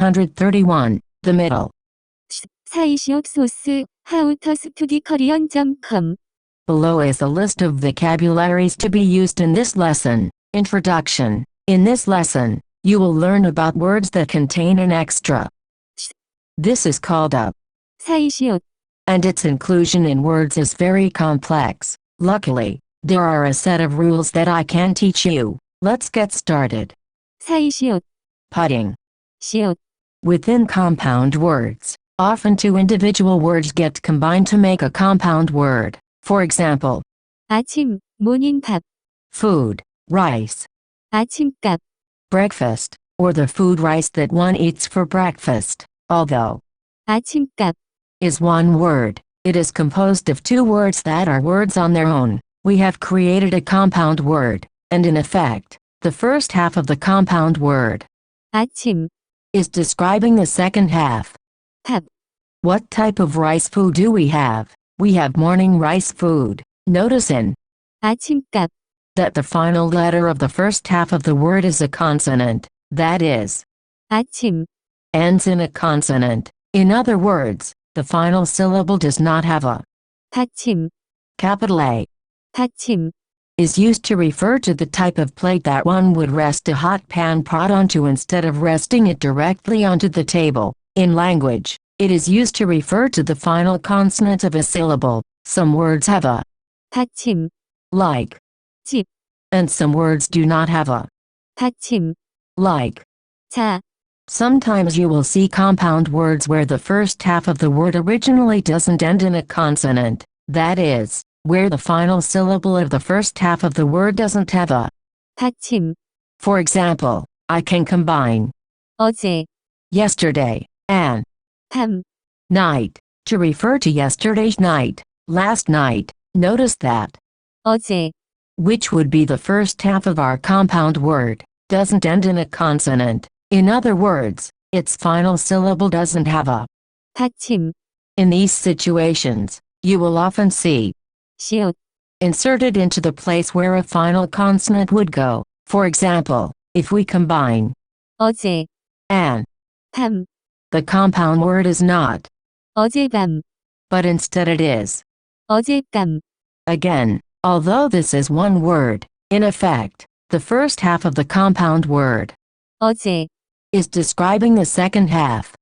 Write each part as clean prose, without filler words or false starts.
131. The middle. 사이시옷 소스, howtostudykorean.com. Below is a list of vocabularies to be used in this lesson. Introduction. In this lesson, you will learn about words that contain an extra. This is called a 사이시옷, and its inclusion in words is very complex. Luckily, there are a set of rules that I can teach you. Let's get started. 사이시옷, Putting. 시옷, Within compound words, often two individual words get combined to make a compound word. For example, 아침, 모닝밥, food, rice, 아침밥, breakfast, or the food rice that one eats for breakfast. Although 아침밥, is one word, it is composed of two words that are words on their own. We have created a compound word, and in effect, the first half of the compound word 아침, is describing the second half. 밥, What type of rice food do we have? We have morning rice food. Notice in 아침밥, that the final letter of the first half of the word is a consonant, that is, 아침, ends in a consonant. In other words, the final syllable does not have a 받침, capital A. 받침, Is used to refer to the type of plate that one would rest a hot pan pot onto instead of resting it directly onto the table. In language, it is used to refer to the final consonant of a syllable. Some words have a 받침, like, 집, and some words do not have a 받침, like. 자, Sometimes you will see compound words where the first half of the word originally doesn't end in a consonant, that is, where the final syllable of the first half of the word doesn't have a 받침, For example, I can combine 어제, yesterday and 밤, night to refer to yesterday's night, last night. Notice that 어제, which would be the first half of our compound word, doesn't end in a consonant. In other words, its final syllable doesn't have a 받침, In these situations, you will often see 시옷, inserted into the place where a final consonant would go. For example, if we combine 어제, and, 밤, the compound word is not, 어젯밤, but instead it is. 어젯밤, Again, although this is one word, in effect, the first half of the compound word 어제, is describing the second half.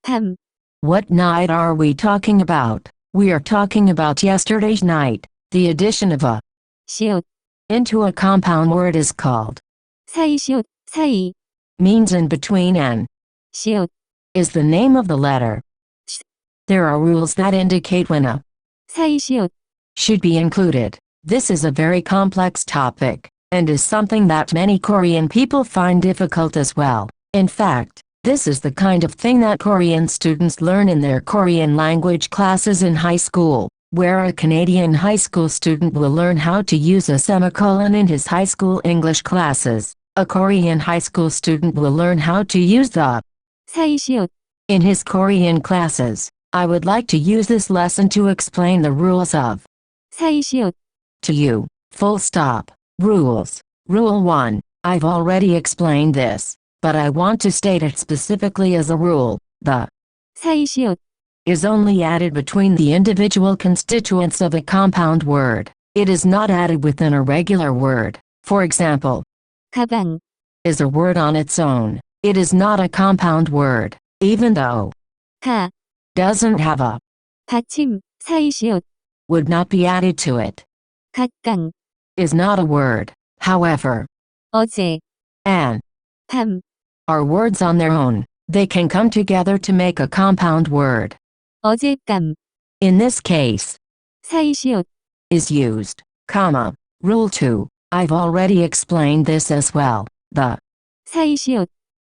밤, What night are we talking about? We are talking about yesterday's night. The addition of a 시옷, into a compound word is called 사이시옷, 사이, means in between and 시옷, is the name of the letter. There are rules that indicate when a 사이시옷, should be included. This is a very complex topic, and is something that many Korean people find difficult as well. In fact, this is the kind of thing that Korean students learn in their Korean language classes in high school, where a Canadian high school student will learn how to use a semicolon in his high school English classes. A Korean high school student will learn how to use the 사이시옷, in his Korean classes. I would like to use this lesson to explain the rules of 사이시옷, to you. Full stop. Rules. Rule 1. I've already explained this, but I want to state it specifically as a rule. The 사이시옷, is only added between the individual constituents of a compound word. It is not added within a regular word. For example, 가방, is a word on its own. It is not a compound word, even though 가, doesn't have a 받침, 사이시옷, would not be added to it. 갓강, Is not a word. However, 어제, and 밤, are words on their own. They can come together to make a compound word. 어젯밤, In this case, 사이시옷, is used, comma. Rule 2. I've already explained this as well. The 사이시옷,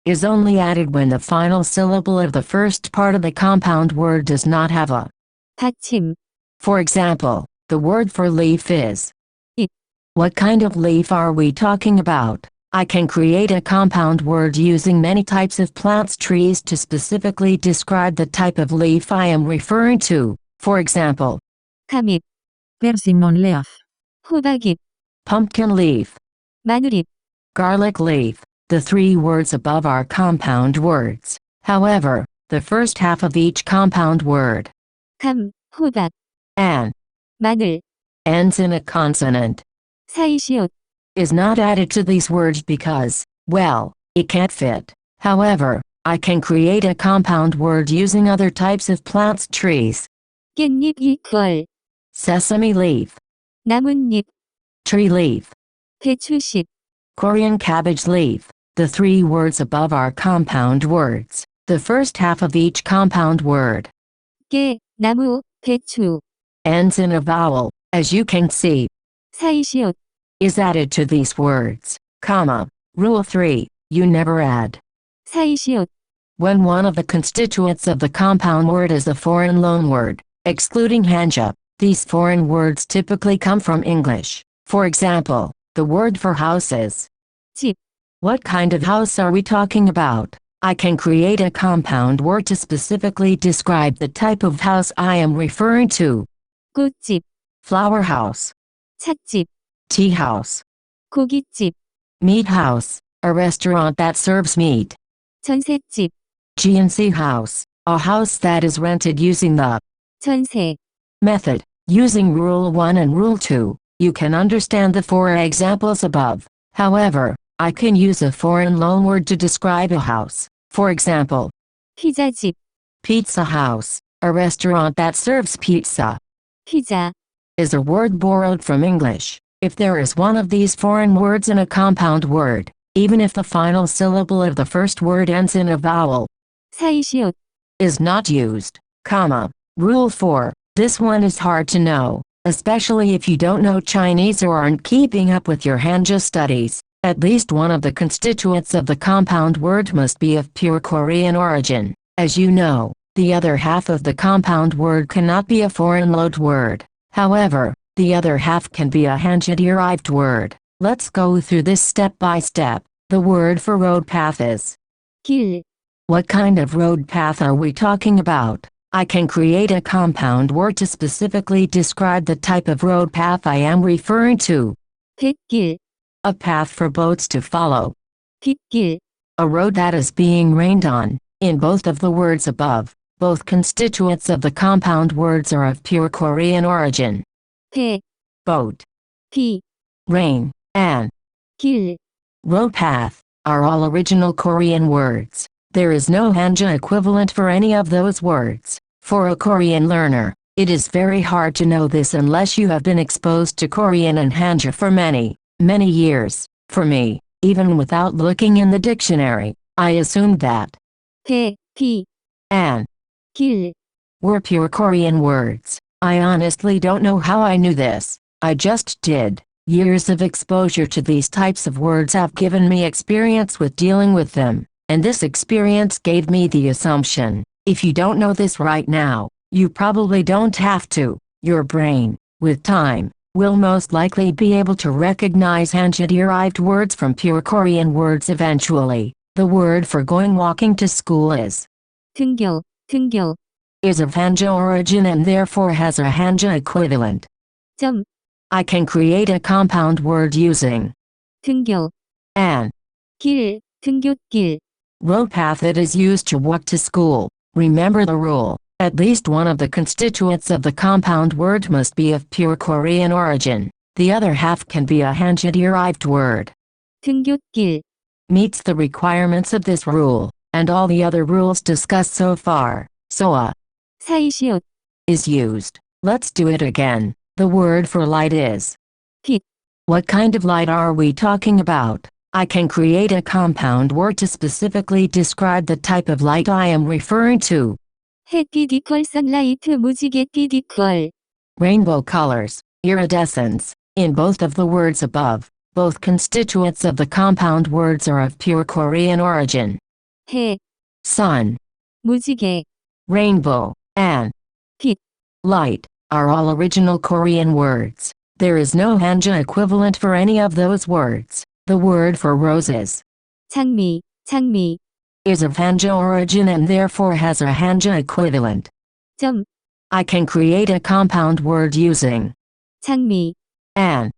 is only added when the final syllable of the first part of the compound word does not have a 받침, For example, the word for leaf is 잎. What kind of leaf are we talking about? I can create a compound word using many types of plants trees to specifically describe the type of leaf I am referring to. For example, 감잎, persimmon leaf, 호박잎, pumpkin leaf, 마늘잎, garlic leaf. The three words above are compound words. However, the first half of each compound word, 감, 호박, an, 마늘, ends in a consonant, 사이시옷, is not added to these words because, well, it can't fit. However, I can create a compound word using other types of plants, trees, 깻잎 이퀄, sesame leaf, 나뭇잎, tree leaf, 배추잎, Korean cabbage leaf. The three words above are compound words. The first half of each compound word 깨, 나무, 배추, ends in a vowel, as you can see, 사이시옷, is added to these words, comma. Rule 3. You never add. 사이시옷, When one of the constituents of the compound word is a foreign loanword, excluding hanja, these foreign words typically come from English. For example, the word for house is 집, what kind of house are we talking about? I can create a compound word to specifically describe the type of house I am referring to. 꽃집, Flower house, 찻집, tea house, 고깃집, meat house, a restaurant that serves meat. 전셋집, G&C house, a house that is rented using the 전세, method. Using Rule 1 and Rule 2, you can understand the four examples above. However, I can use a foreign loanword to describe a house. For example, 피자집, pizza house, a restaurant that serves pizza, 피자, is a word borrowed from English. If there is one of these foreign words in a compound word, even if the final syllable of the first word ends in a vowel, 사이시옷, is not used, comma. Rule 4. This one is hard to know, especially if you don't know Chinese or aren't keeping up with your hanja studies. At least one of the constituents of the compound word must be of pure Korean origin. As you know, the other half of the compound word cannot be a foreign loaned word. However, the other half can be a hanja-derived word. Let's go through this step by step. The word for road path is 길, what kind of road path are we talking about? I can create a compound word to specifically describe the type of road path I am referring to. 뱃길, A path for boats to follow. 빗길, A road that is being rained on. In both of the words above, both constituents of the compound words are of pure Korean origin. 배, Boat, 비, rain, and 길, road path are all original Korean words. There is no hanja equivalent for any of those words. For a Korean learner, it is very hard to know this unless you have been exposed to Korean and hanja for many years. For me, even without looking in the dictionary, I assumed that 배, 비, and 길, were pure Korean words. I honestly don't know how I knew this. I just did. Years of exposure to these types of words have given me experience with dealing with them, and this experience gave me the assumption, if you don't know this right now, you probably don't have to. Your brain, with time, will most likely be able to recognize hanja-derived words from pure Korean words eventually. The word for going walking to school is 등교, 등교, of hanja origin and therefore has a hanja equivalent. 점, I can create a compound word using 등교, an 길, 등굣길, road path that is used to walk to school. Remember the rule. At least one of the constituents of the compound word must be of pure Korean origin. The other half can be a hanja-derived word. 등굣길, Meets the requirements of this rule, and all the other rules discussed so far. So a 사이시옷, is used. Let's do it again. The word for light is 빛, what kind of light are we talking about? I can create a compound word to specifically describe the type of light I am referring to. 햇빛 이퀄 선라이트 무지갯빛 이퀄, Rainbow colors, iridescence. In both of the words above, both constituents of the compound words are of pure Korean origin. 해, Sun, 무지개, rainbow, and 빛, light are all original Korean words. There is no hanja equivalent for any of those words. The word for roses 장미, 장미, is of hanja origin and therefore has a hanja equivalent. 점, I can create a compound word using 장미, an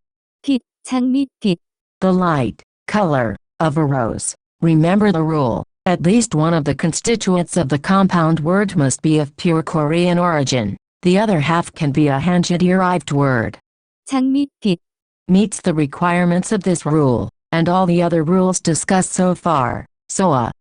빛, 장밋빛, the light color of a rose. Remember the rule. At least one of the constituents of the compound word must be of pure Korean origin. The other half can be a Hanja-derived word. 장밋빛, Meets the requirements of this rule, and all the other rules discussed so far. So a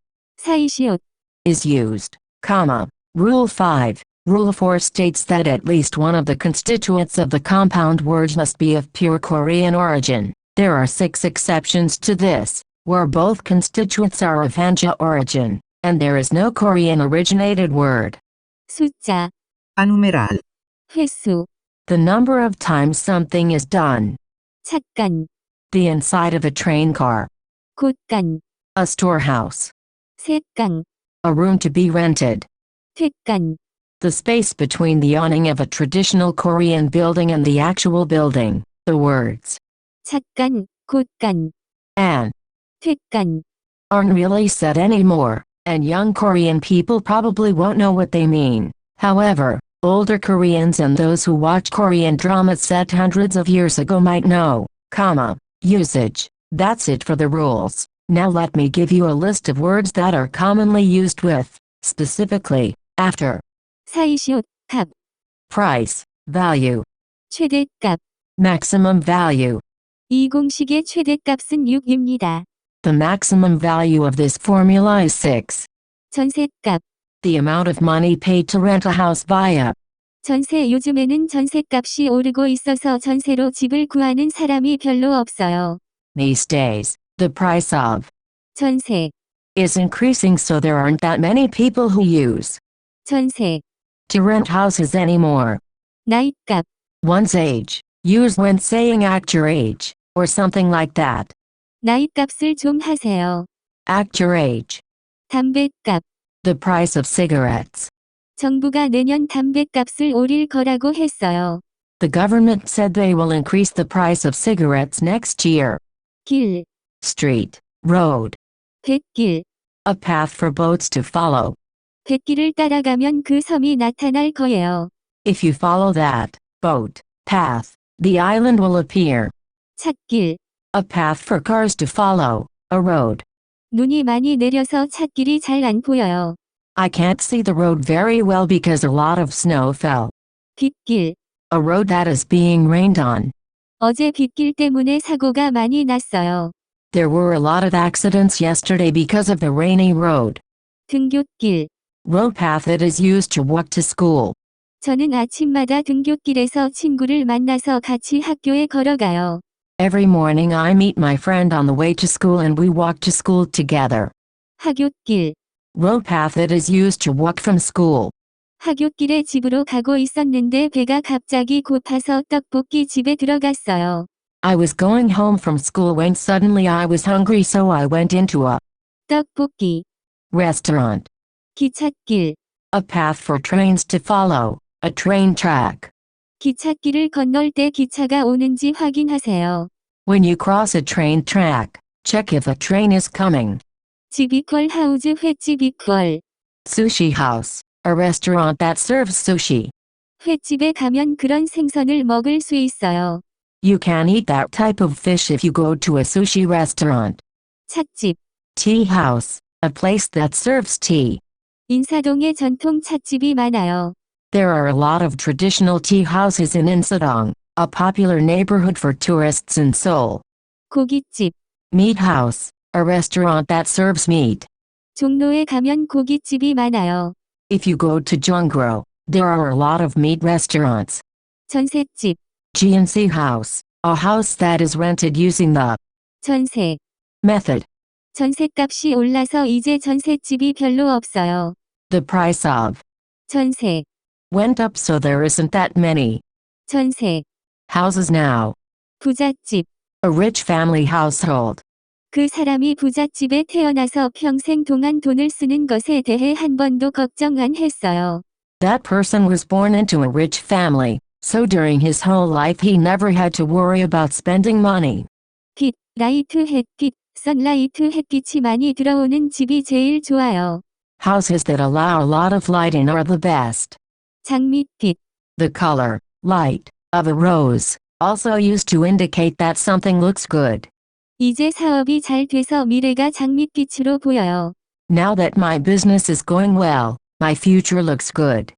사이시옷, is used, comma. Rule 5. Rule 4 states that at least one of the constituents of the compound word must be of pure Korean origin. There are 6 exceptions to this, where both constituents are of Hanja origin, and there is no Korean-originated word. 숫자, A numeral. 횟수, The number of times something is done. 찻간, The inside of a train car. 곳간, A storehouse. 셋강, A room to be rented. 퇴간, The space between the awning of a traditional Korean building and the actual building. The words 찻간, 곳간, and 퇴간, aren't really said anymore, and young Korean people probably won't know what they mean. However, older Koreans and those who watch Korean dramas set hundreds of years ago might know, comma, usage. That's it for the rules. Now let me give you a list of words that are commonly used with, specifically, after, 사이시옷, 값, price, value, 최대값. maximum value. 이 공식의 최대값은 6입니다. The maximum value of this formula is 6. 전셋값, The amount of money paid to rent a house via. 전세. 요즘에는 전셋값이 오르고 있어서 전세로 집을 구하는 사람이 별로 없어요. These days, the price of 전세, is increasing, so there aren't that many people who use 전세. to rent houses anymore. 나이값, One's age, used when saying act your age, or something like that. 나이값을 좀 하세요. Act your age. 담배값, The price of cigarettes. 정부가 내년 담배값을 올릴 거라고 했어요. The government said they will increase the price of cigarettes next year. 길, Street, road. 뱃길. A path for boats to follow. 뱃길을 따라가면 그 섬이 나타날 거예요. If you follow that boat path, the island will appear. 찻길. A path for cars to follow. A road. 눈이 많이 내려서 찻길이 잘 안 보여요. I can't see the road very well because a lot of snow fell. 빗길. A road that is being rained on. 어제 빗길 때문에 사고가 많이 났어요. There were a lot of accidents yesterday because of the rainy road. 등굣길. Road path that is used to walk to school. 저는 아침마다 등굣길에서 친구를 만나서 같이 학교에 걸어가요. Every morning I meet my friend on the way to school and we walk to school together. 하굣길. Road path that is used to walk from school. 하굣길에 집으로 가고 있었는데 배가 갑자기 고파서 떡볶이 집에 들어갔어요. I was going home from school when suddenly I was hungry, so I went into a 떡볶이. restaurant. 기찻길. A path for trains to follow. A train track. 기찻길을 건널 때 기차가 오는지 확인하세요. When you cross a train track, check if a train is coming. 집 이퀄 하우즈 횟집 이퀄. Sushi house. A restaurant that serves sushi. 횟집에 가면 그런 생선을 먹을 수 있어요. You can eat that type of fish if you go to a sushi restaurant. 찻집. Tea house. A place that serves tea. 인사동에 전통 찻집이 많아요. There are a lot of traditional tea houses in Insadong, a popular neighborhood for tourists in Seoul. 고깃집. Meat house. A restaurant that serves meat. 종로에 가면 고깃집이 많아요. If you go to Jongro, there are a lot of meat restaurants. 전셋집. GNC house. A house that is rented using the 전세. method. 전셋값이 올라서 이제 전셋집이 별로 없어요. The price of 전세. went up, so there isn't that many 전세. houses now. 부잣집. A rich family household. 그 사람이 부잣집에 태어나서 평생 동안 돈을 쓰는 것에 대해 한 번도 걱정 안 했어요. That person was born into a rich family, so during his whole life he never had to worry about spending money. 빛, 라이트 햇빛, 선라이트 햇빛이 많이 들어오는 집이 제일 좋아요. Houses that allow a lot of light in are the best. 장밋빛. The color, light, of a rose, also used to indicate that something looks good. 이제 사업이 잘 돼서 미래가 장밋빛으로 보여요. Now that my business is going well, my future looks good.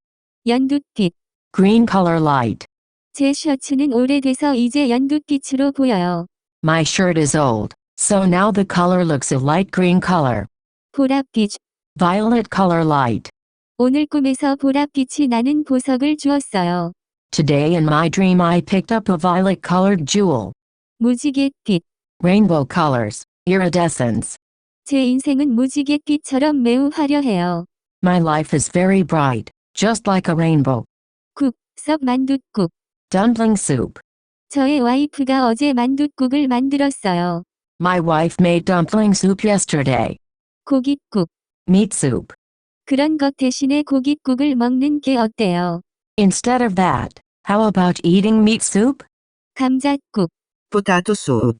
연두빛. Green color light. 제 셔츠는 오래돼서 이제 연두빛으로 보여요. My shirt is old, so now the color looks a light green color. 보랏빛. Violet color light. 오늘 꿈에서 보랏빛이 나는 보석을 주었어요. Today in my dream I picked up a violet colored jewel. 무지갯빛. Rainbow colors, iridescence. 제 인생은 무지갯빛처럼 매우 화려해요. My life is very bright, just like a rainbow. 국, 썩 만둣국. Dumpling soup. 저의 와이프가 어제 만둣국을 만들었어요. My wife made dumpling soup yesterday. 고깃국. Meat soup. 그런 것 대신에 고깃국을 먹는 게 어때요? Instead of that, how about eating meat soup? 감잣국. Potato soup.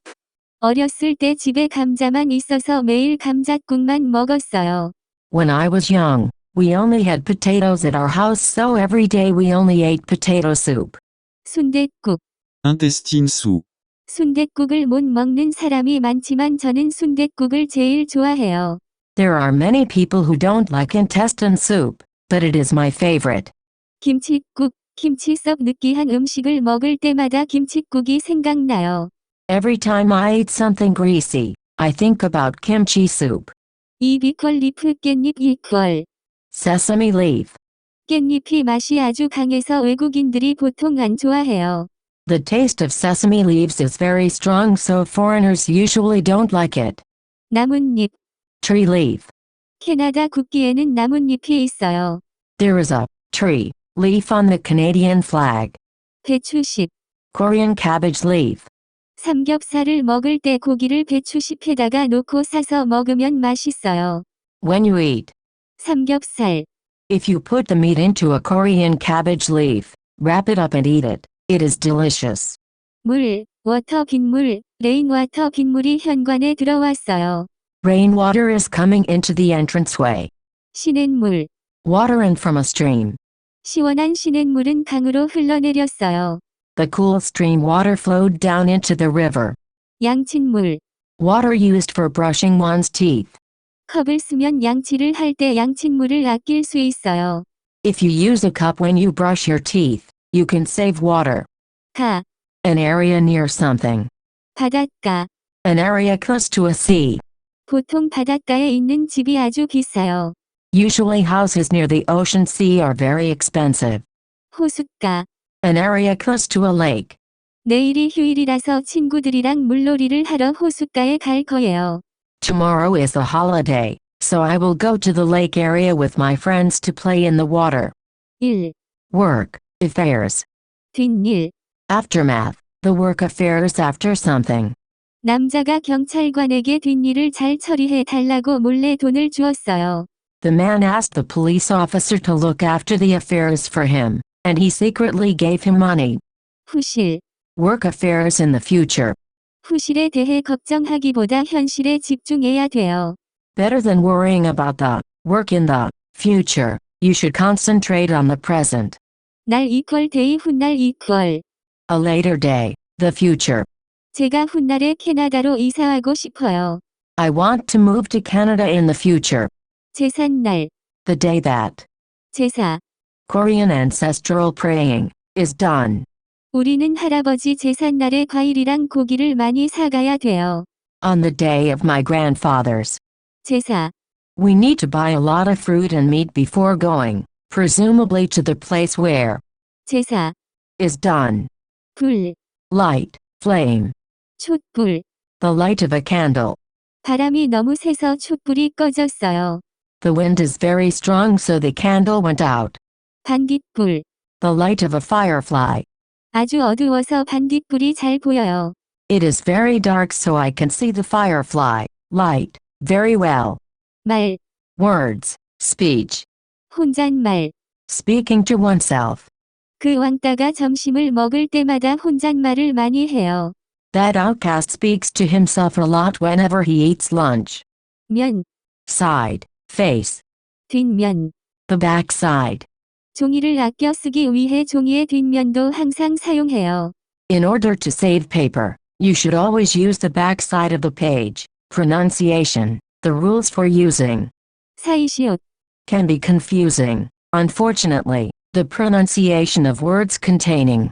어렸을 때 집에 감자만 있어서 매일 감잣국만 먹었어요. When I was young, we only had potatoes at our house, so every day we only ate potato soup. 순댓국. Intestine soup. 순댓국을 못 먹는 사람이 많지만 저는 순댓국을 제일 좋아해요. There are many people who don't like intestine soup, but it is my favorite. 김칫국. 김치 썩 느끼한 음식을 먹을 때마다 김칫국이 생각나요. Every time I eat something greasy, I think about kimchi soup. 이퀄 리프 깻잎 이퀄. Sesame leaf. 깻잎이 맛이 아주 강해서 외국인들이 보통 안 좋아해요. The taste of sesame leaves is very strong, so foreigners usually don't like it. 나뭇잎. Tree leaf. 캐나다 국기에는 나뭇잎이 있어요. There is a tree leaf on the Canadian flag. 배추잎. Korean cabbage leaf. 삼겹살을 먹을 때 고기를 배추잎에다가 놓고 싸서 먹으면 맛있어요. When you eat, 삼겹살. if you put the meat into a Korean cabbage leaf, wrap it up and eat it, it is delicious. 물, 워터 빗물, 레인와터 빗물이 현관에 들어왔어요. Rainwater is coming into the entranceway. 시냇물. Water in from a stream. 시원한 시냇물은 강으로 흘러내렸어요. The cool stream water flowed down into the river. 양칫물. Water used for brushing one's teeth. 컵을 쓰면 양치를 할 때 양칫물을 아낄 수 있어요. If you use a cup when you brush your teeth, you can save water. 가. An area near something. 바닷가. An area close to a sea. 보통 바닷가에 있는 집이 아주 비싸요. Usually houses near the ocean sea are very expensive. 호숫가. An area close to a lake. 내일이 휴일이라서 친구들이랑 물놀이를 하러 호숫가에 갈 거예요. Tomorrow is a holiday, so I will go to the lake area with my friends to play in the water. 일. Work, affairs. 뒷일. Aftermath, the work affairs after something. 남자가 경찰관에게 뒷일을 잘 처리해 달라고 몰래 돈을 주었어요. The man asked the police officer to look after the affairs for him, and he secretly gave him money. 후실. Work affairs in the future. 후실에 대해 걱정하기보다 현실에 집중해야 돼요. Better than worrying about the work in the future, you should concentrate on the present. 날 이퀄 데이 훗날 이퀄. A later day, the future. 제가 훗날에 캐나다로 이사하고 싶어요. I want to move to Canada in the future. 제삿날. The day that 제사. Korean ancestral praying is done. 우리는 할아버지 제삿날에 과일이랑 고기를 많이 사가야 돼요. On the day of my grandfather's 제사. we need to buy a lot of fruit and meat before going, presumably to the place where 제사. is done. 불. Light, flame. 촛불. The light of a candle. 바람이 너무 세서 촛불이 꺼졌어요. The wind is very strong, so the candle went out. 반딧불. The light of a firefly. 아주 어두워서 반딧불이 잘 보여요. It is very dark, so I can see the firefly light very well. 말. Words, speech. 혼잣말. Speaking to oneself. 그 왕따가 점심을 먹을 때마다 혼잣말을 많이 해요. That outcast speaks to himself a lot whenever he eats lunch. 면. Side, face. 뒷면. The back side. 종이를 아껴 쓰기 위해 종이의 뒷면도 항상 사용해요. In order to save paper, you should always use the back side of the page. Pronunciation, the rules for using 사이시옷, can be confusing. Unfortunately, the pronunciation of words containing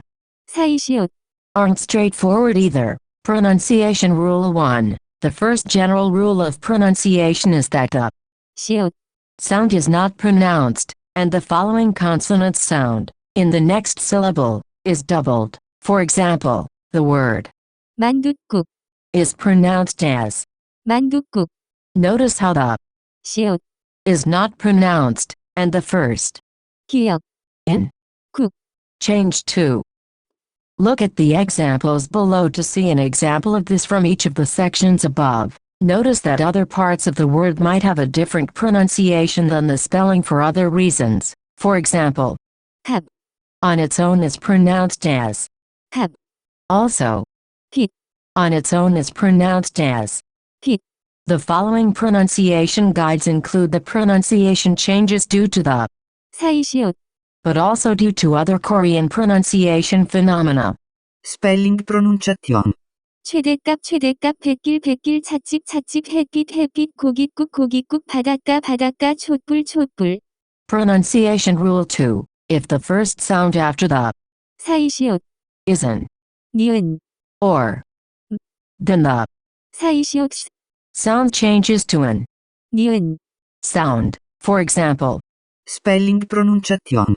사이시옷, aren't straightforward either. Pronunciation Rule 1. The first general rule of pronunciation is that the 시옷, sound is not pronounced, and the following consonant sound, in the next syllable, is doubled. For example, the word 만둣국, is pronounced as. 만둣국, Notice how the 시옷, is not pronounced, and the first 기역, in 국. changed to. Look at the examples below to see an example of this from each of the sections above. Notice that other parts of the word might have a different pronunciation than the spelling for other reasons. For example, 합, on its own is pronounced as. 합, Also, 빛, on its own is pronounced as. 빛. The following pronunciation guides include the pronunciation changes due to the, 사이시옷, but also due to other Korean pronunciation phenomena. Spelling pronunciation. 최대값 최대값 백길 백길 찻집 찻집 햇빛 햇빛 고깃국 고깃국 바닷가 바닷가 촛불 촛불. Pronunciation Rule 2. If the first sound after the 사이시옷, is an 니은, or, then the 사이시옷, sound changes to an 니은. sound. For example, Spelling pronunciation.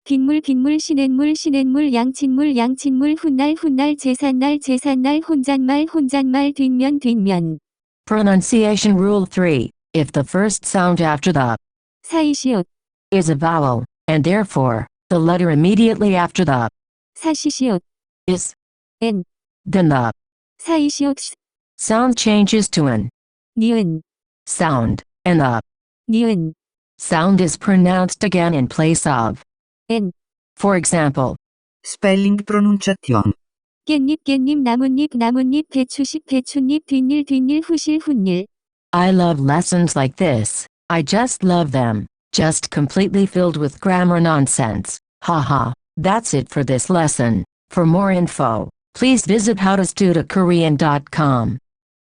빗물 빗물 시냇물 시냇물 양친물 양친물 훗날 훗날 제삿날 제삿날 혼잣말 혼잣말 뒷면 뒷면. pronunciation Rule 3. If the first sound after the 사이시옷, is a vowel, and therefore, the letter immediately after the 사시시옷, is, 엔, then the 사이시옷, sound changes to an 니은, sound, and the 니은, sound is pronounced again in place of. 엔. For example, Spelling pronunciation. 깻잎 깻잎 나뭇잎 나뭇잎 배추잎 배추잎 뒷일 뒷일 후실 훗일. I love lessons like this. I just love them. Just completely filled with grammar nonsense. Haha. That's it for this lesson. For more info, please visit howtostudykorean.com.